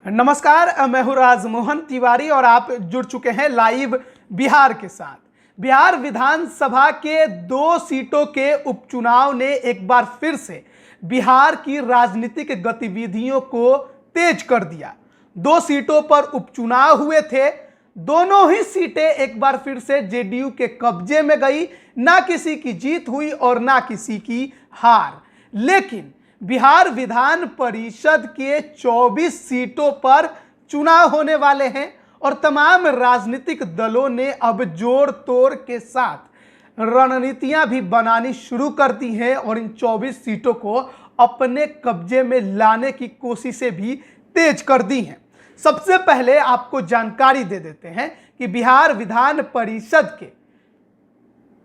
नमस्कार, मैं हूं राजमोहन तिवारी और आप जुड़ चुके हैं लाइव बिहार के साथ। बिहार विधानसभा के 2 सीटों के उपचुनाव ने एक बार फिर से बिहार की राजनीतिक गतिविधियों को तेज कर दिया। 2 सीटों पर उपचुनाव हुए थे। दोनों ही सीटें एक बार फिर से जेडीयू के कब्जे में गई। ना किसी की जीत हुई और ना किसी की हार। लेकिन बिहार विधान परिषद के 24 सीटों पर चुनाव होने वाले हैं और तमाम राजनीतिक दलों ने अब जोर तोड़ के साथ रणनीतियां भी बनानी शुरू कर दी हैं और इन 24 सीटों को अपने कब्जे में लाने की कोशिशें भी तेज कर दी हैं। सबसे पहले आपको जानकारी दे देते हैं कि बिहार विधान परिषद के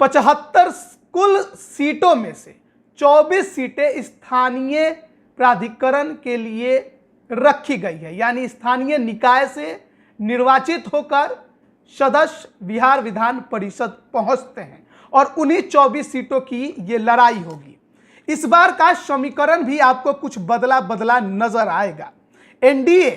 75 कुल सीटों में से 24 सीटें स्थानीय प्राधिकरण के लिए रखी गई है, यानी स्थानीय निकाय से निर्वाचित होकर सदस्य बिहार विधान परिषद पहुंचते हैं और उन्हीं 24 सीटों की ये लड़ाई होगी। इस बार का समीकरण भी आपको कुछ बदला बदला नजर आएगा। एनडीए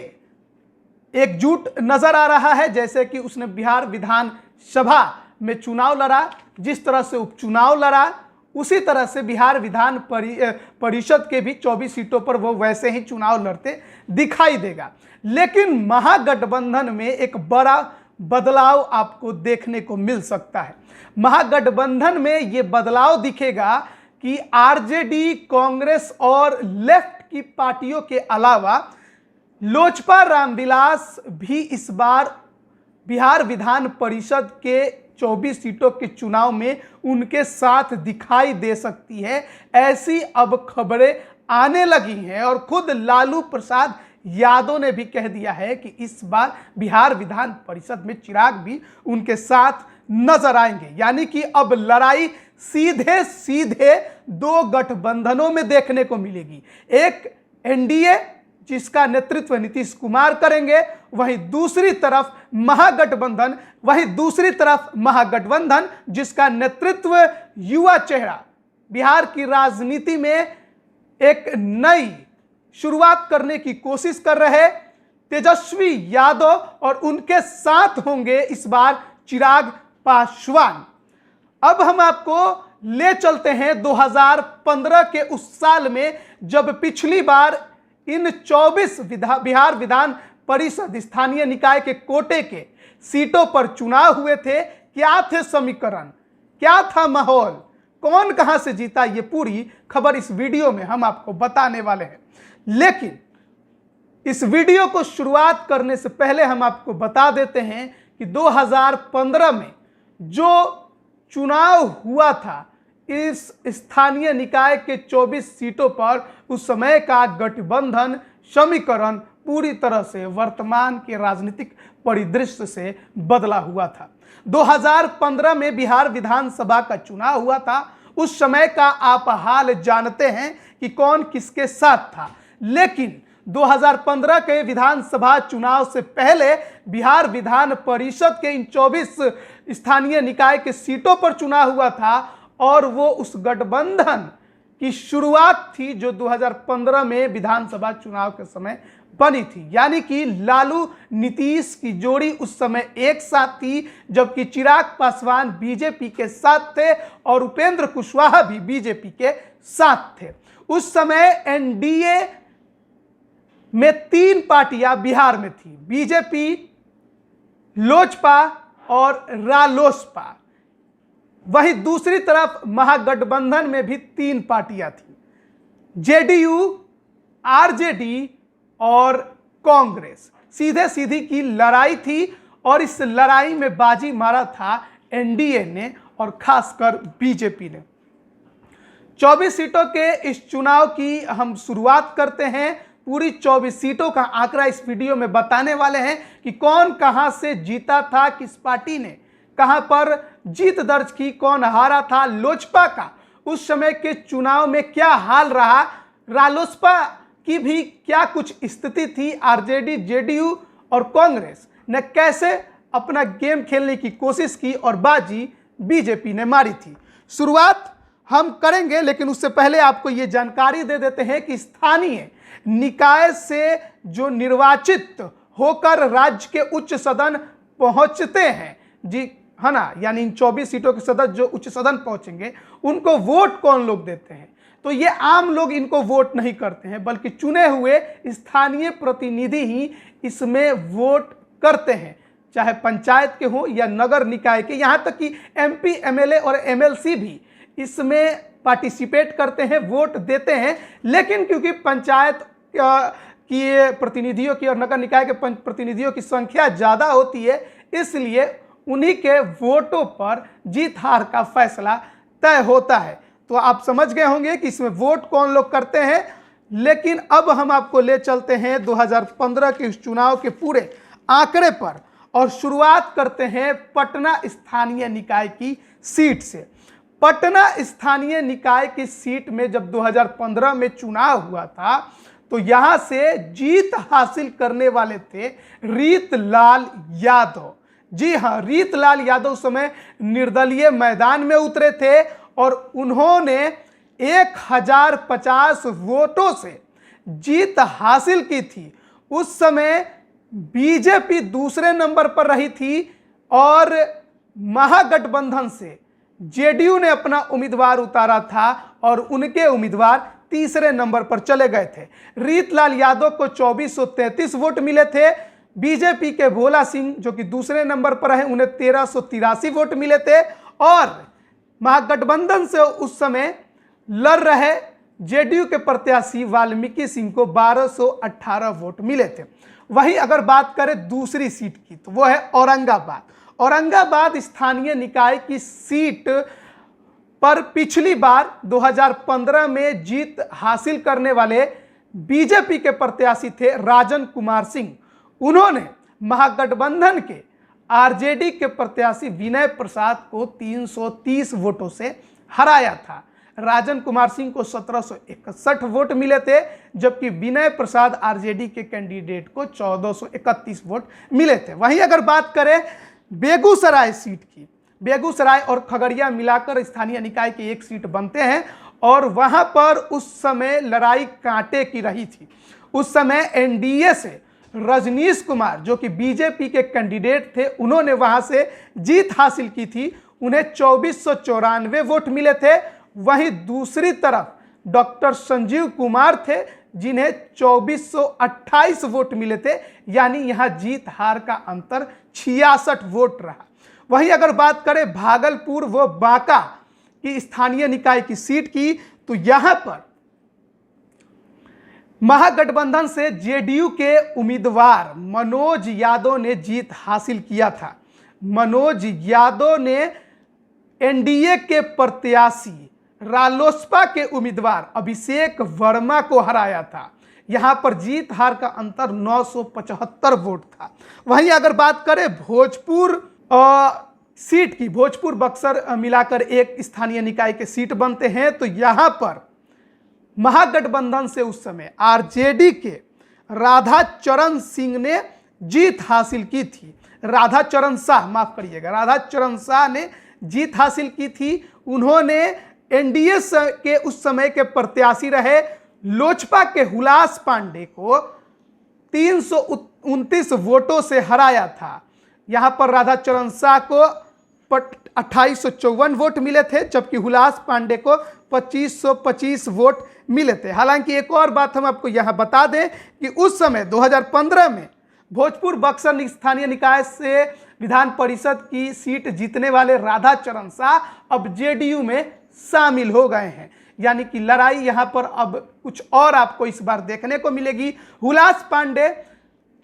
एकजुट नजर आ रहा है, जैसे कि उसने बिहार विधानसभा में चुनाव लड़ा, जिस तरह से उपचुनाव लड़ा उसी तरह से बिहार विधान परिषद के भी 24 सीटों पर वो वैसे ही चुनाव लड़ते दिखाई देगा। लेकिन महागठबंधन में एक बड़ा बदलाव आपको देखने को मिल सकता है। महागठबंधन में ये बदलाव दिखेगा कि आरजेडी, कांग्रेस और लेफ्ट की पार्टियों के अलावा लोजपा रामविलास भी इस बार बिहार विधान परिषद के 24 सीटों के चुनाव में उनके साथ दिखाई दे सकती है। ऐसी अब खबरें आने लगी हैं और खुद लालू प्रसाद यादव ने भी कह दिया है कि इस बार बिहार विधान परिषद में चिराग भी उनके साथ नजर आएंगे। यानी कि अब लड़ाई सीधे सीधे 2 गठबंधनों में देखने को मिलेगी। एक एनडीए जिसका नेतृत्व नीतीश कुमार करेंगे, वहीं दूसरी तरफ महागठबंधन जिसका नेतृत्व युवा चेहरा, बिहार की राजनीति में एक नई शुरुआत करने की कोशिश कर रहे तेजस्वी यादव, और उनके साथ होंगे इस बार चिराग पासवान। अब हम आपको ले चलते हैं 2015 के उस साल में, जब पिछली बार इन 24 बिहार विधान परिषद स्थानीय निकाय के कोटे के सीटों पर चुनाव हुए थे। क्या थे समीकरण, क्या था माहौल, कौन कहां से जीता, ये पूरी खबर इस वीडियो में हम आपको बताने वाले हैं। लेकिन इस वीडियो को शुरुआत करने से पहले हम आपको बता देते हैं कि 2015 में जो चुनाव हुआ था इस स्थानीय निकाय के 24 सीटों पर, उस समय का गठबंधन समीकरण पूरी तरह से वर्तमान के राजनीतिक परिदृश्य से बदला हुआ था। 2015 में बिहार विधानसभा का चुनाव हुआ था। उस समय का आप हाल जानते हैं कि कौन किसके साथ था। लेकिन 2015 के विधानसभा चुनाव से पहले बिहार विधान परिषद के इन 24 स्थानीय निकाय के सीटों पर चुनाव हुआ था और वो उस गठबंधन की शुरुआत थी जो 2015 में विधानसभा चुनाव के समय बनी थी। यानी कि लालू नीतीश की जोड़ी उस समय एक साथ थी, जबकि चिराग पासवान बीजेपी के साथ थे और उपेंद्र कुशवाहा भी बीजेपी के साथ थे। उस समय एनडीए में 3 पार्टियां बिहार में थी, बीजेपी, लोजपा और रालोसपा। वहीं दूसरी तरफ महागठबंधन में भी 3 पार्टियां थी, जेडीयू, आरजेडी और कांग्रेस। सीधे सीधी की लड़ाई थी और इस लड़ाई में बाजी मारा था एनडीए ने और खासकर बीजेपी ने। 24 सीटों के इस चुनाव की हम शुरुआत करते हैं। पूरी 24 सीटों का आंकड़ा इस वीडियो में बताने वाले हैं कि कौन कहां से जीता था, किस पार्टी ने कहां पर जीत दर्ज की, कौन हारा था। लोजपा का उस समय के चुनाव में क्या हाल रहा, रालोसपा की भी क्या कुछ स्थिति थी, आरजेडी, जेडीयू और कांग्रेस ने कैसे अपना गेम खेलने की कोशिश की और बाजी बीजेपी ने मारी थी। शुरुआत हम करेंगे, लेकिन उससे पहले आपको ये जानकारी दे देते हैं कि स्थानीय निकाय से जो निर्वाचित होकर राज्य के उच्च सदन पहुंचते हैं, जी है ना, यानी इन 24 सीटों के सदस्य जो उच्च सदन पहुंचेंगे उनको वोट कौन लोग देते हैं? तो ये आम लोग इनको वोट नहीं करते हैं, बल्कि चुने हुए स्थानीय प्रतिनिधि ही इसमें वोट करते हैं, चाहे पंचायत के हो या नगर निकाय के। यहाँ तक कि MP, MLA और MLC भी इसमें पार्टिसिपेट करते हैं, वोट देते हैं। लेकिन क्योंकि पंचायत की प्रतिनिधियों की और नगर निकाय के प्रतिनिधियों की संख्या ज़्यादा होती है, इसलिए उन्हीं के वोटों पर जीत हार का फैसला तय होता है। तो आप समझ गए होंगे कि इसमें वोट कौन लोग करते हैं। लेकिन अब हम आपको ले चलते हैं 2015 के इस चुनाव के पूरे आंकड़े पर और शुरुआत करते हैं पटना स्थानीय निकाय की सीट से। पटना स्थानीय निकाय की सीट में जब 2015 में चुनाव हुआ था तो यहां से जीत हासिल करने वाले थे रीतलाल यादव। जी हां, रीतलाल यादव उस समय निर्दलीय मैदान में उतरे थे और उन्होंने 1050 वोटों से जीत हासिल की थी। उस समय बीजेपी दूसरे नंबर पर रही थी और महागठबंधन से जेडीयू ने अपना उम्मीदवार उतारा था और उनके उम्मीदवार तीसरे नंबर पर चले गए थे। रीतलाल यादव को 2433 वोट मिले थे। बीजेपी के भोला सिंह जो कि दूसरे नंबर पर है, उन्हें 1383 वोट मिले थे और महागठबंधन से उस समय लड़ रहे जेडीयू के प्रत्याशी वाल्मीकि सिंह को 1218 वोट मिले थे। वहीं अगर बात करें दूसरी सीट की तो वो है औरंगाबाद। औरंगाबाद स्थानीय निकाय की सीट पर पिछली बार 2015 में जीत हासिल करने वाले बीजेपी के प्रत्याशी थे राजन कुमार सिंह। उन्होंने महागठबंधन के आरजेडी के प्रत्याशी विनय प्रसाद को 330 वोटों से हराया था। राजन कुमार सिंह को 1761 वोट मिले थे, जबकि विनय प्रसाद आरजेडी के कैंडिडेट को 1431 वोट मिले थे। वहीं अगर बात करें बेगूसराय सीट की, बेगूसराय और खगड़िया मिलाकर स्थानीय निकाय की एक सीट बनते हैं और वहां पर उस समय लड़ाई कांटे की रही थी। उस समय एनडीए से रजनीश कुमार जो कि बीजेपी के कैंडिडेट थे, उन्होंने वहां से जीत हासिल की थी। उन्हें 2494 वोट मिले थे। वहीं दूसरी तरफ डॉक्टर संजीव कुमार थे जिन्हें 2428 वोट मिले थे, यानी यहां जीत हार का अंतर 66 वोट रहा। वहीं अगर बात करें भागलपुर व बांका की स्थानीय निकाय की सीट की तो यहां पर महागठबंधन से जेडीयू के उम्मीदवार मनोज यादव ने जीत हासिल किया था। मनोज यादव ने एनडीए के प्रत्याशी रालोसपा के उम्मीदवार अभिषेक वर्मा को हराया था। यहां पर जीत हार का अंतर 975 वोट था। वहीं अगर बात करें भोजपुर सीट की, भोजपुर बक्सर मिलाकर एक स्थानीय निकाय के सीट बनते हैं, तो यहां पर महागठबंधन से उस समय आरजेडी के राधाचरण सिंह ने जीत हासिल की थी। राधाचरण शाह, माफ करिएगा, राधाचरण शाह ने जीत हासिल की थी। उन्होंने एनडीए के उस समय के प्रत्याशी रहे लोजपा के हुलास पांडे को 329 वोटों से हराया था। यहां पर राधाचरण शाह को 2854 वोट मिले थे, जबकि हुलास पांडे को 2525 वोट मिले थे। हालांकि एक और बात हम आपको यहां बता दें कि उस समय 2015 में भोजपुर बक्सर स्थानीय निकाय से विधान परिषद की सीट जीतने वाले राधाचरण शाह अब जेडीयू में शामिल हो गए हैं, यानी कि लड़ाई यहां पर अब कुछ और आपको इस बार देखने को मिलेगी। हुलास पांडे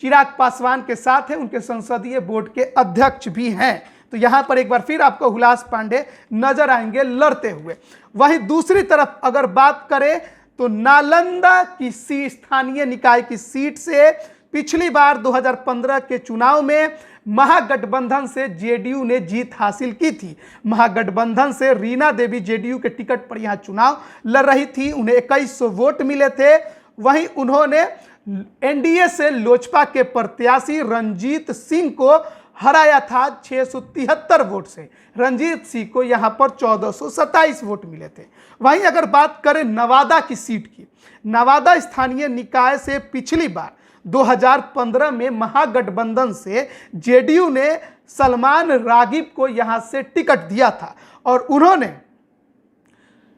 चिराग पासवान के साथ हैं, उनके संसदीय बोर्ड के अध्यक्ष भी हैं, तो यहां पर एक बार फिर आपको हुलास पांडे नजर आएंगे लड़ते हुए। वहीं दूसरी तरफ अगर बात करें तो नालंदा की स्थानीय निकाय की सीट से पिछली बार 2015 के चुनाव में महागठबंधन से जेडीयू ने जीत हासिल की थी। महागठबंधन से रीना देवी जेडीयू के टिकट पर यहां चुनाव लड़ रही थी, उन्हें 2100 वोट मिले थे। वहीं उन्होंने एनडीए से लोजपा के प्रत्याशी रंजीत सिंह को हराया था 673 वोट से। रणजीत सिंह को यहां पर 1427 वोट मिले थे। वहीं अगर बात करें नवादा की सीट की, नवादा स्थानीय निकाय से पिछली बार 2015 में महागठबंधन से जेडीयू ने सलमान रागिब को यहां से टिकट दिया था और उन्होंने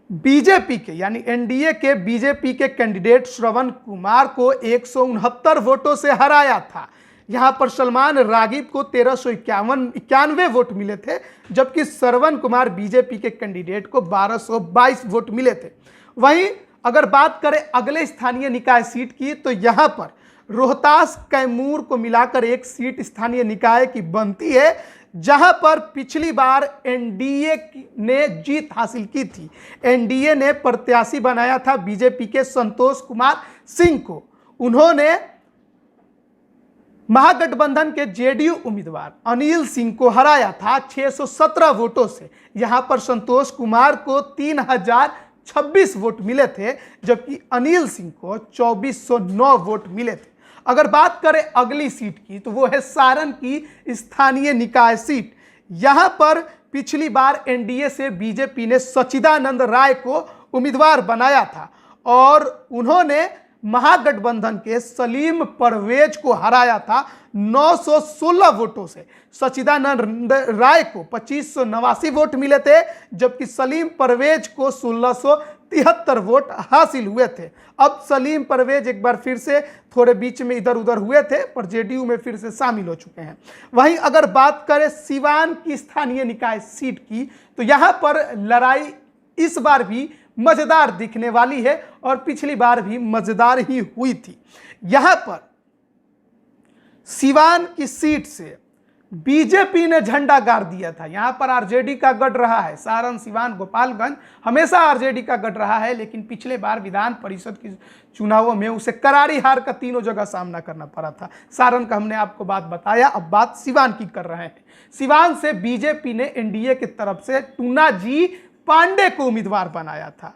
बीजेपी के यानी एनडीए के बीजेपी के कैंडिडेट श्रवण कुमार को 169 वोटों से हराया था। यहां पर सलमान रागिब को 1391 वोट मिले थे, जबकि श्रवण कुमार बीजेपी के कैंडिडेट को 1222 वोट मिले थे। वहीं अगर बात करें अगले स्थानीय निकाय सीट की, तो यहां पर रोहतास कैमूर को मिलाकर एक सीट स्थानीय निकाय की बनती है, जहां पर पिछली बार एनडीए ने जीत हासिल की थी। एनडीए ने प्रत्याशी बनाया था बीजेपी के संतोष कुमार सिंह को। उन्होंने महागठबंधन के जेडीयू उम्मीदवार अनिल सिंह को हराया था 617 वोटों से। यहां पर संतोष कुमार को 3026 वोट मिले थे, जबकि अनिल सिंह को 2409 वोट मिले थे। अगर बात करें अगली सीट की, तो वो है सारण की स्थानीय निकाय सीट। यहां पर पिछली बार एनडीए से बीजेपी ने सच्चिदानंद राय को उम्मीदवार बनाया था और उन्होंने महागठबंधन के सलीम परवेज को हराया था 916 वोटों से। सच्चिदानंद राय को 2589 वोट मिले थे, जबकि सलीम परवेज को 1673 वोट हासिल हुए थे। अब सलीम परवेज एक बार फिर से थोड़े बीच में इधर उधर हुए थे, पर जेडीयू में फिर से शामिल हो चुके हैं। वहीं अगर बात करें सिवान की स्थानीय निकाय सीट की, तो यहां पर लड़ाई इस बार भी मजेदार दिखने वाली है और पिछली बार भी मजेदार ही हुई थी। यहां पर सिवान की सीट से बीजेपी ने झंडा गाड़ दिया था। यहां पर आरजेडी का गढ़ रहा है। सारण, सिवान, गोपालगंज हमेशा आरजेडी का गढ़ रहा है, लेकिन पिछले बार विधान परिषद के चुनावों में उसे करारी हार का तीनों जगह सामना करना पड़ा था। सारण का हमने आपको बात बताया, अब बात सिवान की कर रहे हैं। सिवान से बीजेपी ने एनडीए की तरफ से टूनाजी पांडे को उम्मीदवार बनाया था।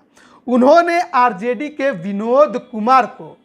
उन्होंने आरजेडी के विनोद कुमार को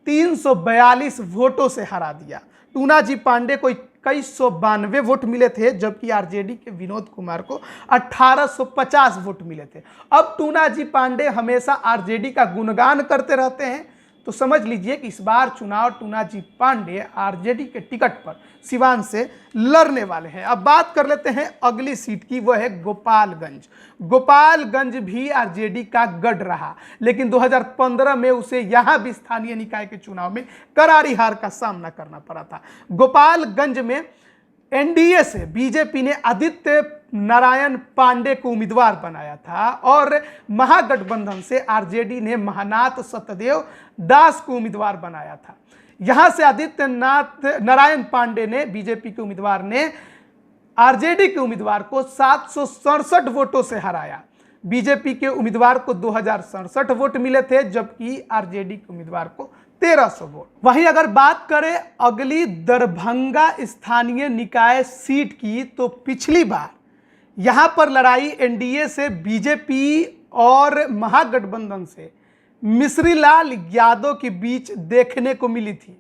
342 वोटों से हरा दिया। टूनाजी पांडे को 2192 वोट मिले थे, जबकि आरजेडी के विनोद कुमार को 1850 वोट मिले थे। अब टूनाजी पांडे हमेशा आरजेडी का गुणगान करते रहते हैं, तो समझ लीजिए कि इस बार चुनाव टूनाजी पांडे आरजेडी के टिकट पर सिवान से लड़ने वाले हैं। अब बात कर लेते हैं अगली सीट की, वह है गोपालगंज। गोपालगंज भी आरजेडी का गढ़ रहा, लेकिन 2015 में उसे यहां भी स्थानीय निकाय के चुनाव में करारी हार का सामना करना पड़ा था। गोपालगंज में एनडीए से बीजेपी ने आदित्य नारायण पांडे को उम्मीदवार बनाया था और महागठबंधन से आरजेडी ने महानाथ सत्यदेव दास को उम्मीदवार बनाया था। यहां से आदित्य नारायण पांडे ने, बीजेपी के उम्मीदवार ने, आरजेडी के उम्मीदवार को 767 वोटों से हराया। बीजेपी के उम्मीदवार को 2067 वोट मिले थे, जबकि आरजेडी के उम्मीदवार को 1300 वोट। वहीं अगर बात करें अगली दरभंगा स्थानीय निकाय सीट की, तो पिछली बार यहां पर लड़ाई एनडीए से बीजेपी और महागठबंधन से मिश्रीलाल यादव के बीच देखने को मिली थी।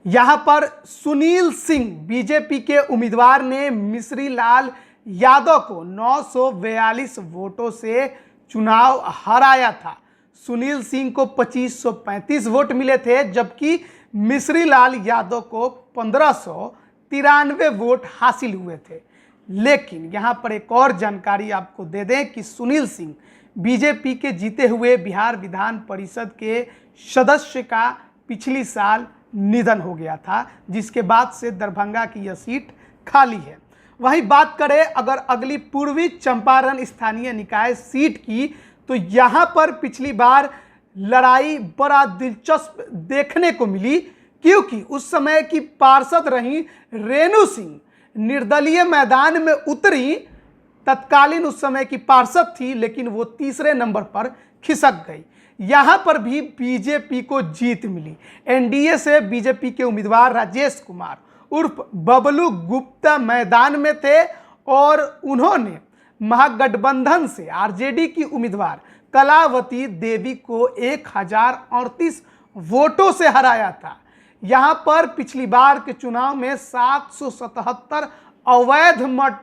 यहां पर सुनील सिंह बीजेपी के उम्मीदवार ने मिश्रीलाल यादव को 942 वोटों से चुनाव हराया था। सुनील सिंह को 2535 वोट मिले थे, जबकि मिश्रीलाल यादव को 1593 वोट हासिल हुए थे। लेकिन यहां पर एक और जानकारी आपको दे दें कि सुनील सिंह बीजेपी के जीते हुए बिहार विधान परिषद के सदस्य का पिछली साल निधन हो गया था, जिसके बाद से दरभंगा की यह सीट खाली है। वहीं बात करें अगर अगली पूर्वी चंपारण स्थानीय निकाय सीट की, तो यहां पर पिछली बार लड़ाई बड़ा दिलचस्प देखने को मिली, क्योंकि उस समय की पार्षद रही रेणु सिंह निर्दलीय मैदान में उतरी। तत्कालीन उस समय की पार्षद थी, लेकिन वो तीसरे नंबर पर खिसक गई। यहां पर भी बीजेपी को जीत मिली। एनडीए से बीजेपी के उम्मीदवार राजेश कुमार उर्फ बबलू गुप्ता मैदान में थे और उन्होंने महागठबंधन से आरजेडी की उम्मीदवार कलावती देवी को 1038 वोटों से हराया था। यहां पर पिछली बार के चुनाव में 777 अवैध मत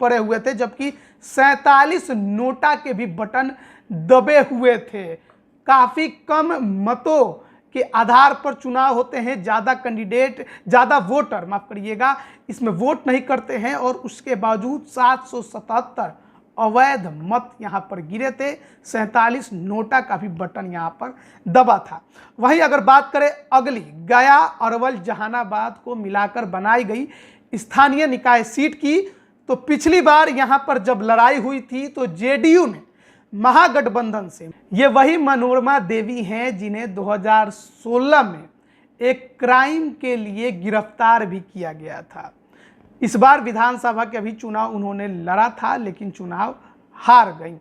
पड़े हुए थे, जबकि 47 नोटा के भी बटन दबे हुए थे। काफी कम मतों के आधार पर चुनाव होते हैं, ज्यादा कैंडिडेट, ज्यादा वोटर, माफ करिएगा, इसमें वोट नहीं करते हैं, और उसके बावजूद 777 अवैध मत यहां पर गिरे थे। 47 नोटा का भी बटन यहां पर दबा था। वहीं अगर बात करें अगली गया, अरवल, जहानाबाद को मिलाकर बनाई गई स्थानीय निकाय सीट की, तो पिछली बार यहां पर जब लड़ाई हुई थी तो जेडीयू ने महागठबंधन से, ये वही मनोरमा देवी हैं जिन्हें 2016 में एक क्राइम के लिए गिरफ्तार भी किया गया था। इस बार विधानसभा के भी चुनाव उन्होंने लड़ा था, लेकिन चुनाव हार गई।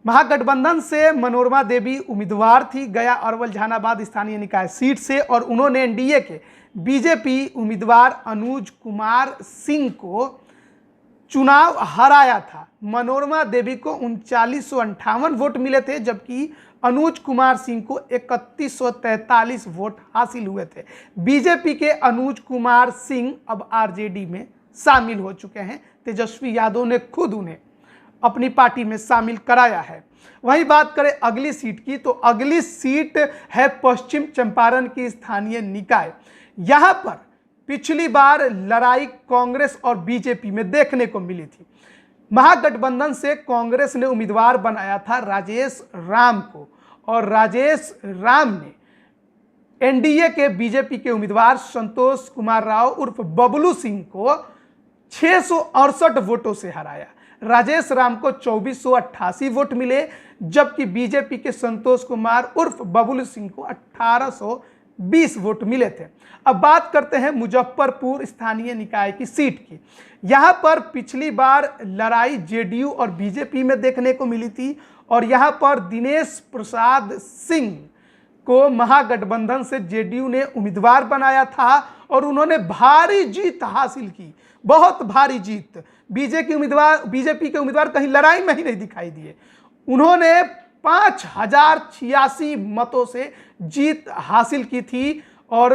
महागठबंधन से मनोरमा देवी उम्मीदवार थी गया, अरवल, जहानाबाद स्थानीय निकाय सीट से, और उन्होंने एनडीए के बीजेपी उम्मीदवार अनुज कुमार सिंह को चुनाव हराया था। मनोरमा देवी को 3958 वोट मिले थे, जबकि अनुज कुमार सिंह को 3143 वोट हासिल हुए थे। बीजेपी के अनुज कुमार सिंह अब आरजेडी में शामिल हो चुके हैं। तेजस्वी यादव ने खुद उन्हें अपनी पार्टी में शामिल कराया है। वहीं बात करें अगली सीट की, तो अगली सीट है पश्चिम चंपारण की स्थानीय निकाय। यहां पर पिछली बार लड़ाई कांग्रेस और बीजेपी में देखने को मिली थी। महागठबंधन से कांग्रेस ने उम्मीदवार बनाया था राजेश राम को, और राजेश राम ने एनडीए के बीजेपी के उम्मीदवार संतोष कुमार राव उर्फ बबलू सिंह को 668 वोटों से हराया। राजेश राम को 2488 वोट मिले, जबकि बीजेपी के संतोष कुमार उर्फ बबलू सिंह को 1820 वोट मिले थे। अब बात करते हैं मुजफ्फरपुर स्थानीय निकाय की सीट की। यहां पर पिछली बार लड़ाई जेडीयू और बीजेपी में देखने को मिली थी, और यहां पर दिनेश प्रसाद सिंह को महागठबंधन से जेडीयू ने उम्मीदवार बनाया था, और उन्होंने भारी जीत हासिल की, बहुत भारी जीत। बीजेपी के उम्मीदवार कहीं लड़ाई में ही नहीं दिखाई दिए। उन्होंने 5086 मतों से जीत हासिल की थी, और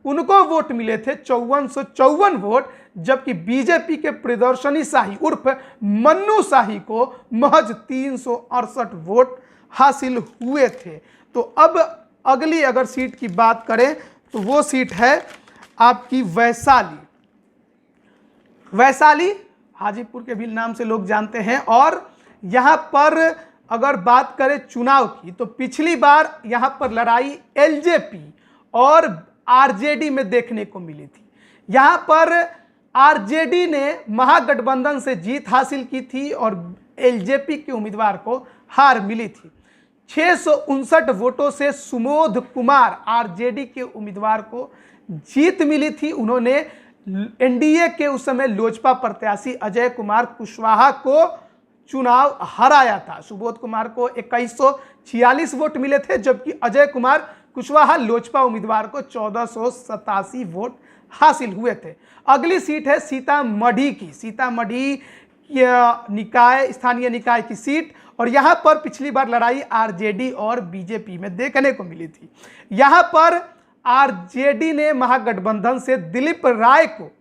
उनको वोट मिले थे 5454 वोट, जबकि बीजेपी के प्रदर्शनी शाही उर्फ मन्नू शाही को महज 368 वोट हासिल हुए थे। तो अब अगली अगर सीट की बात करें तो वो सीट है आपकी वैशाली। वैशाली हाजीपुर के भी नाम से लोग जानते हैं, और यहां पर अगर बात करें चुनाव की, तो पिछली बार यहां पर लड़ाई एलजेपी और आरजेडी में देखने को मिली थी। यहां पर आरजेडी ने महागठबंधन से जीत हासिल की थी, और एलजेपी के उम्मीदवार को हार मिली थी। 659 वोटों से सुमोध कुमार आरजेडी के उम्मीदवार को जीत मिली थी। उन्होंने एनडीए के उस समय लोजपा प्रत्याशी अजय कुमार कुशवाहा को चुनाव हराया था। सुबोध कुमार को 2146 वोट मिले थे, जबकि अजय कुमार कुशवाहा लोजपा उम्मीदवार को 1487 वोट हासिल हुए थे। अगली सीट है सीतामढ़ी की, सीतामढ़ी निकाय, स्थानीय निकाय की सीट, और यहां पर पिछली बार लड़ाई आरजेडी और बीजेपी में देखने को मिली थी। यहां पर आरजेडी ने महागठबंधन से दिलीप राय को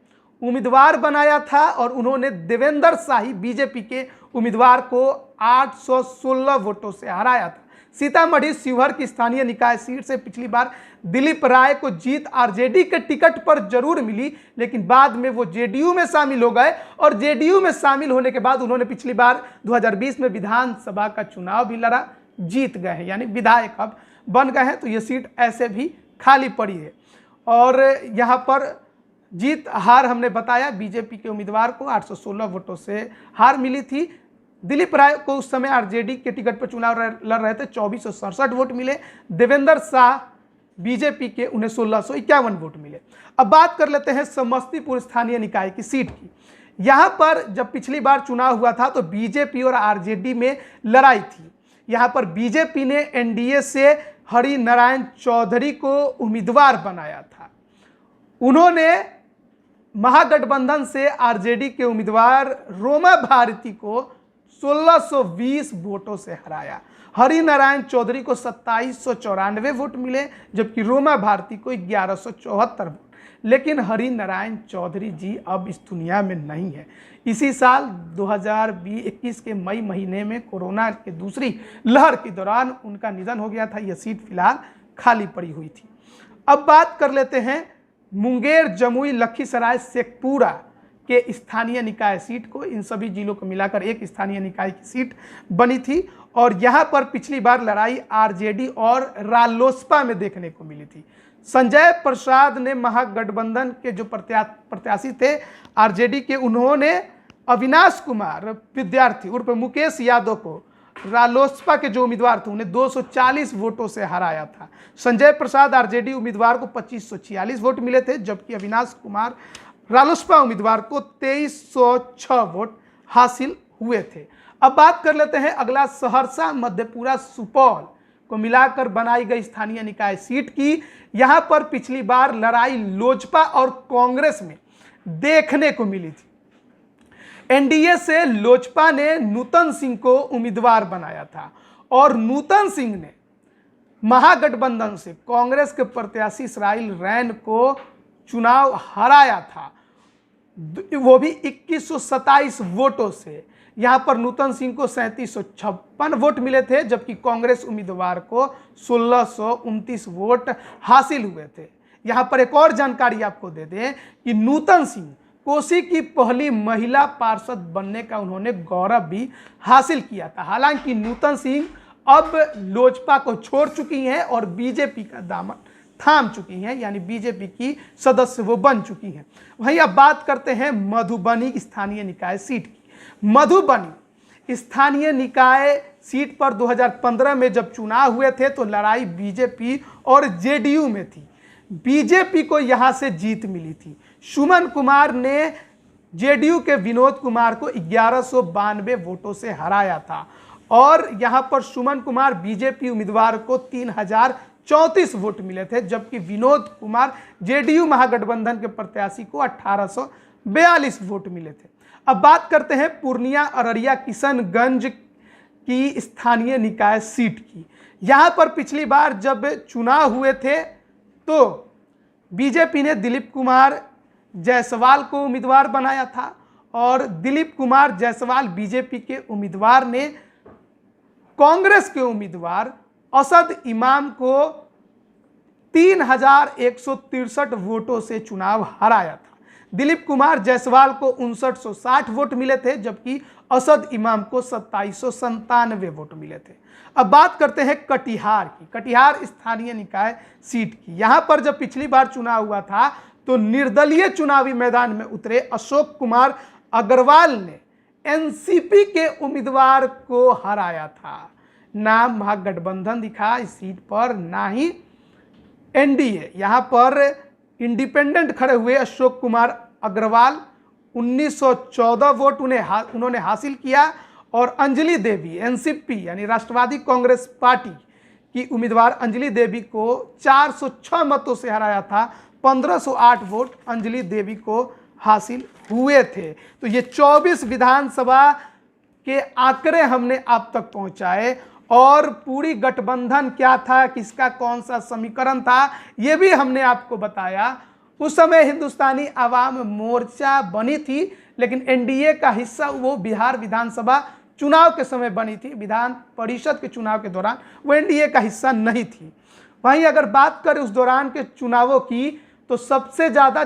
उम्मीदवार बनाया था, और उन्होंने देवेंद्र शाही बीजेपी के उम्मीदवार को 816 वोटों से हराया था। सीतामढ़ी शिवहर की स्थानीय निकाय सीट से पिछली बार दिलीप राय को जीत आरजेडी के टिकट पर जरूर मिली, लेकिन बाद में वो जेडीयू में शामिल हो गए, और जेडीयू में शामिल होने के बाद उन्होंने पिछली बार 2020 में विधानसभा का चुनाव भी लड़ा, जीत गए हैं, यानी विधायक अब बन गए हैं। तो ये सीट ऐसे भी खाली पड़ी है, और यहाँ पर जीत हार हमने बताया, बीजेपी के उम्मीदवार को 816 वोटों से हार मिली थी। दिलीप राय को उस समय आरजेडी के टिकट पर चुनाव लड़ रहे थे, 2467 वोट मिले। देवेंद्र शाह बीजेपी के उन्हें 1651 वोट मिले। अब बात कर लेते हैं समस्तीपुर स्थानीय निकाय की सीट की। यहां पर जब पिछली बार चुनाव हुआ था तो बीजेपी और आरजेडी में लड़ाई थी। यहां पर बीजेपी ने एनडीए से हरि नारायण चौधरी को उम्मीदवार बनाया था। उन्होंने महागठबंधन से आरजेडी के उम्मीदवार रोमा भारती को 1620 वोटों से हराया। हरि नारायण चौधरी को 2794 वोट मिले, जबकि रोमा भारती को 1174 वोट। लेकिन हरि नारायण चौधरी जी अब इस दुनिया में नहीं है। इसी साल 2021 के मई महीने में कोरोना के दूसरी लहर के दौरान उनका निधन हो गया था। यह सीट फिलहाल खाली पड़ी हुई थी। अब बात कर लेते हैं मुंगेर, जमुई, लखीसराय, शेखपुरा के स्थानीय निकाय सीट को। इन सभी जिलों को मिलाकर एक स्थानीय निकाय की सीट बनी थी और यहाँ पर पिछली बार लड़ाई आरजेडी और रालोसपा में देखने को मिली थी। संजय प्रसाद ने महागठबंधन के जो प्रत्याशी थे आरजेडी के, उन्होंने अविनाश कुमार विद्यार्थी उर्फ मुकेश यादव को रालोसपा के जो उम्मीदवार थे उन्हें 240 वोटों से हराया था। संजय प्रसाद आरजेडी उम्मीदवार को 2546 वोट मिले थे, जबकि अविनाश कुमार रालोसपा उम्मीदवार को 2306 वोट हासिल हुए थे। अब बात कर लेते हैं अगला सहरसा, मधेपुरा, सुपौल को मिलाकर बनाई गई स्थानीय निकाय सीट की। यहां पर पिछली बार लड़ाई लोजपा और कांग्रेस में देखने को मिली थी। एनडीए से लोजपा ने नूतन सिंह को उम्मीदवार बनाया था और नूतन सिंह ने महागठबंधन से कांग्रेस के प्रत्याशी इसराइल रैन को चुनाव हराया था, वो भी 2127 वोटों से। यहां पर नूतन सिंह को 3756 वोट मिले थे, जबकि कांग्रेस उम्मीदवार को 1629 वोट हासिल हुए थे। यहां पर एक और जानकारी आपको दे दें कि नूतन सिंह कोसी की पहली महिला पार्षद बनने का उन्होंने गौरव भी हासिल किया था। हालांकि नूतन सिंह अब लोजपा को छोड़ चुकी हैं और बीजेपी का दामन थाम चुकी हैं, यानी बीजेपी की सदस्य वो बन चुकी हैं। वहीं अब बात करते हैं मधुबनी स्थानीय निकाय सीट की। मधुबनी स्थानीय निकाय सीट पर 2015 में जब चुनाव हुए थे तो लड़ाई बीजेपी और जेडीयू में थी। बीजेपी को यहां से जीत मिली थी। सुमन कुमार ने जेडीयू के विनोद कुमार को 1192 वोटों से हराया था और यहां पर सुमन कुमार बीजेपी उम्मीदवार को 3034 वोट मिले थे, जबकि विनोद कुमार जेडीयू महागठबंधन के प्रत्याशी को 1842 वोट मिले थे। अब बात करते हैं पूर्णिया, अररिया, किशनगंज की स्थानीय निकाय सीट की। यहां पर पिछली बार जब चुनाव हुए थे तो बीजेपी ने दिलीप कुमार जायसवाल को उम्मीदवार बनाया था और दिलीप कुमार जायसवाल बीजेपी के उम्मीदवार ने कांग्रेस के उम्मीदवार असद इमाम को 3163 वोटों से चुनाव हराया था। दिलीप कुमार जायसवाल को 5960 वोट मिले थे, जबकि असद इमाम को 2797 वोट मिले थे। अब बात करते हैं कटिहार की। कटिहार स्थानीय निकाय सीट की। यहां पर जब पिछली बार चुनाव हुआ था तो निर्दलीय चुनावी मैदान में उतरे अशोक कुमार अग्रवाल ने एनसीपी के उम्मीदवार को हराया था। ना महागठबंधन दिखा इस सीट पर, ना ही एनडीए। यहां पर इंडिपेंडेंट खड़े हुए अशोक कुमार अग्रवाल 1914 वोट उन्होंने हासिल किया और अंजलि देवी एनसीपी यानी राष्ट्रवादी कांग्रेस पार्टी की उम्मीदवार अंजलि देवी को 406 मतों से हराया था। 1508 वोट अंजलि देवी को हासिल हुए थे। तो ये 24 विधानसभा के आंकड़े हमने आप तक पहुंचाए और पूरी गठबंधन क्या था, किसका कौन सा समीकरण था, ये भी हमने आपको बताया। उस समय हिंदुस्तानी आवाम मोर्चा बनी थी, लेकिन एनडीए का हिस्सा वो बिहार विधानसभा चुनाव के समय बनी थी। विधान परिषद के चुनाव के दौरान वो एनडीए का हिस्सा नहीं थी। वहीं अगर बात करें उस दौरान के चुनावों की तो सबसे ज़्यादा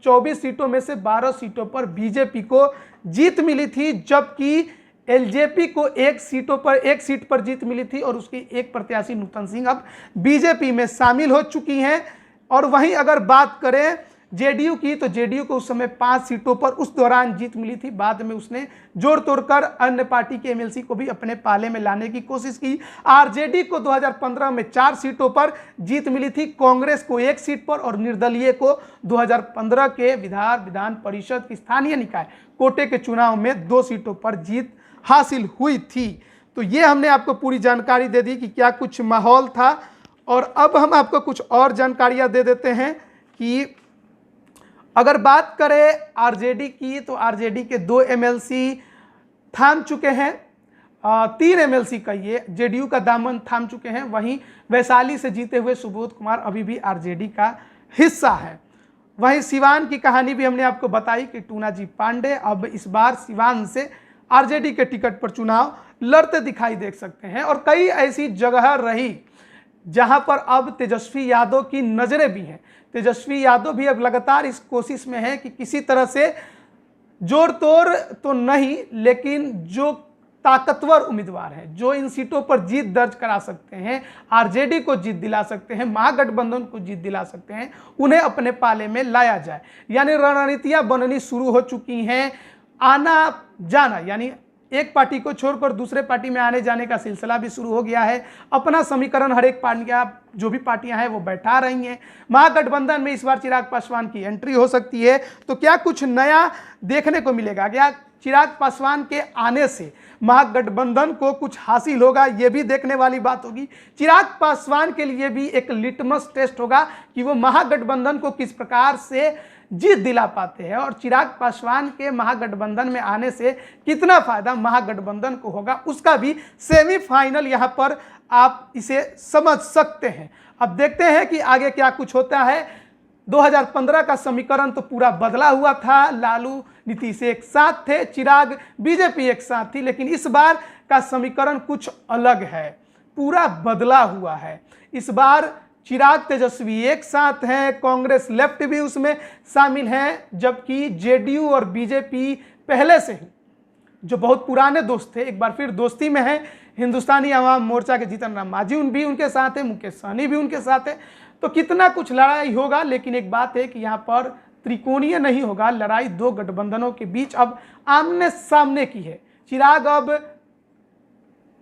24 सीटों में से 12 सीटों पर बीजेपी को जीत मिली थी, जबकि एलजेपी को एक सीट पर जीत मिली थी और उसकी एक प्रत्याशी नूतन सिंह अब बीजेपी में शामिल हो चुकी हैं। और वहीं अगर बात करें जेडीयू की तो जेडीयू को उस समय 5 सीटों पर उस दौरान जीत मिली थी। बाद में उसने जोड़ तोड़कर अन्य पार्टी के एमएलसी को भी अपने पाले में लाने की कोशिश की। आरजेडी को 2015 में 4 सीटों पर जीत मिली थी, कांग्रेस को 1 सीट पर और निर्दलीय को 2015 के विधान परिषद की स्थानीय निकाय कोटे के चुनाव में 2 सीटों पर जीत हासिल हुई थी। तो ये हमने आपको पूरी जानकारी दे दी कि क्या कुछ माहौल था। और अब हम आपको कुछ और जानकारियां दे देते हैं कि अगर बात करें आरजेडी की तो आरजेडी के 2 एमएलसी थाम चुके हैं। 3 MLC का ये जेडीयू का दामन थाम चुके हैं। वहीं वैशाली से जीते हुए सुबोध कुमार अभी भी आरजेडी का हिस्सा है। वहीं सिवान की कहानी भी हमने आपको बताई कि टूनाजी पांडे अब इस बार सिवान से आरजेडी के टिकट पर चुनाव लड़ते दिखाई दे सकते हैं। और कई ऐसी जगह रही जहां पर अब तेजस्वी यादव की नजरें भी हैं। तेजस्वी यादव भी अब लगातार इस कोशिश में है कि किसी तरह से जोड़ तोड़ तो नहीं, लेकिन जो ताकतवर उम्मीदवार हैं, जो इन सीटों पर जीत दर्ज करा सकते हैं, आरजेडी को जीत दिला सकते हैं, महागठबंधन को जीत दिला सकते हैं, उन्हें अपने पाले में लाया जाए। यानी रणनीतियां बननी शुरू हो चुकी हैं। आना जाना यानी एक पार्टी को छोड़कर दूसरे पार्टी में आने जाने का सिलसिला भी शुरू हो गया है। अपना समीकरण हर एक पार्टियां, जो भी पार्टियां हैं वो बैठा रही हैं। महागठबंधन में इस बार चिराग पासवान की एंट्री हो सकती है, तो क्या कुछ नया देखने को मिलेगा? क्या चिराग पासवान के आने से महागठबंधन को कुछ हासिल होगा? ये भी देखने वाली बात होगी। चिराग पासवान के लिए भी एक लिटमस टेस्ट होगा कि वो महागठबंधन को किस प्रकार से जीत दिला पाते हैं, और चिराग पासवान के महागठबंधन में आने से कितना फायदा महागठबंधन को होगा, उसका भी सेमीफाइनल यहां पर आप इसे समझ सकते हैं। अब देखते हैं कि आगे क्या कुछ होता है। 2015 का समीकरण तो पूरा बदला हुआ था। लालू नीतीश एक साथ थे, चिराग बीजेपी एक साथ थी, लेकिन इस बार का समीकरण कुछ अलग है, पूरा बदला हुआ है। इस बार चिराग तेजस्वी एक साथ हैं, कांग्रेस लेफ्ट भी उसमें शामिल है, जबकि जेडीयू और बीजेपी पहले से ही जो बहुत पुराने दोस्त थे एक बार फिर दोस्ती में हैं। हिंदुस्तानी आवाम मोर्चा के जीतन राम मांझी भी उनके साथ है, मुकेश सहनी भी उनके साथ है। तो कितना कुछ लड़ाई होगा, लेकिन एक बात है कि यहाँ पर त्रिकोणीय नहीं होगा, लड़ाई दो गठबंधनों के बीच अब आमने सामने की है। चिराग अब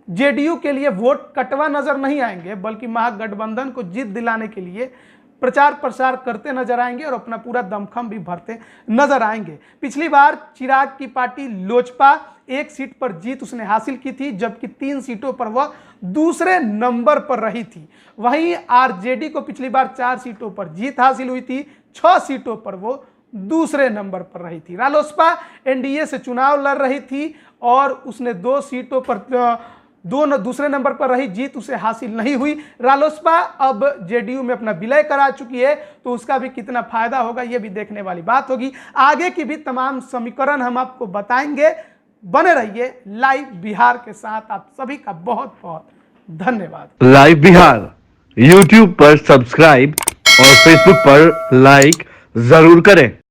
जेडीयू के लिए वोट कटवा नजर नहीं आएंगे, बल्कि महागठबंधन को जीत दिलाने के लिए प्रचार प्रसार करते नजर आएंगे और अपना पूरा दमखम भी भरते नजर आएंगे। पिछली बार चिराग की पार्टी लोजपा एक सीट पर जीत उसने हासिल की थी, जबकि 3 सीटों पर वह दूसरे नंबर पर रही थी। वहीं आरजेडी को पिछली बार 4 सीटों पर जीत हासिल हुई थी, 6 सीटों पर वो दूसरे नंबर पर रही थी। रालोसपा एनडीए से चुनाव लड़ रही थी और उसने 2 सीटों पर दूसरे नंबर पर रही, जीत उसे हासिल नहीं हुई। रालोसपा अब जेडीयू में अपना विलय करा चुकी है, तो उसका भी कितना फायदा होगा ये भी देखने वाली बात होगी। आगे की भी तमाम समीकरण हम आपको बताएंगे। बने रहिए लाइव बिहार के साथ। आप सभी का बहुत बहुत धन्यवाद। लाइव बिहार यूट्यूब पर सब्सक्राइब और फेसबुक पर लाइक जरूर करें।